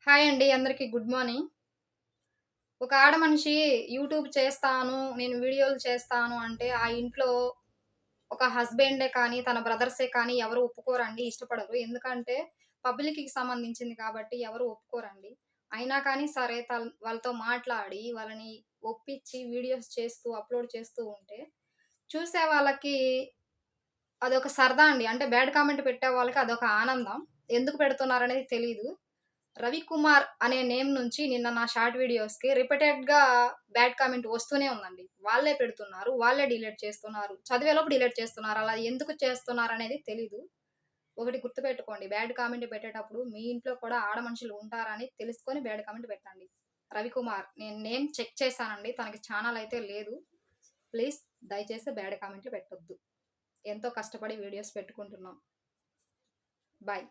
Hi అండి. అందరికి good morning. ఒక ఆడ మనిషి యూట్యూబ్ చేస్తాను, నేను వీడియోలు చేస్తాను అంటే, ఆ ఇంట్లో ఒక హస్బెండే కానీ, తన బ్రదర్సే కానీ ఎవరు ఒప్పుకోరండి, ఇష్టపడరు. ఎందుకంటే పబ్లిక్‌కి సంబంధించింది కాబట్టి ఎవరు ఒప్పుకోరండి. అయినా కానీ సరే వాళ్ళతో మాట్లాడి, వాళ్ళని ఒప్పించి వీడియోస్ చేస్తూ, అప్‌లోడ్ చేస్తూ ఉంటే, చూసే వాళ్ళకి అదొక సరదా అండి. అంటే బ్యాడ్ కామెంట్ పెట్టే వాళ్ళకి అదొక ఆనందం. ఎందుకు పెడుతున్నారనేది తెలీదు. 'రవికుమార్' అనే నేమ్ నుంచి నిన్న నా షార్ట్ వీడియోస్‌కి రిపీటెడ్‌గా బ్యాడ్ కామెంట్ వస్తూనే ఉందండి. వాళ్ళే పెడుతున్నారు. వాళ్ళే డిలీట్ చేస్తున్నారు. చదివేలోపు డిలీట్ చేస్తున్నారు. అలా ఎందుకు చేస్తున్నారనేది తెలీదు. ఒకటి గుర్తుపెట్టుకోండి. బ్యాడ్ కామెంట్ పెట్టేటప్పుడు మీ ఇంట్లో కూడా ఆడ మనుషులు ఉంటారని తెలుసుకొని బ్యాడ్ కామెంట్ పెట్టండి. 'రవికుమార్' నేను నేమ్ చెక్ చేశానండి. తనకి ఛానెల్ అయితే లేదు. ప్లీజ్ దయచేసి బ్యాడ్ కామెంట్‌లు పెట్టొద్దు. ఎంతో కష్టపడి వీడియోస్ పెట్టుకుంటున్నాం. బాయ్.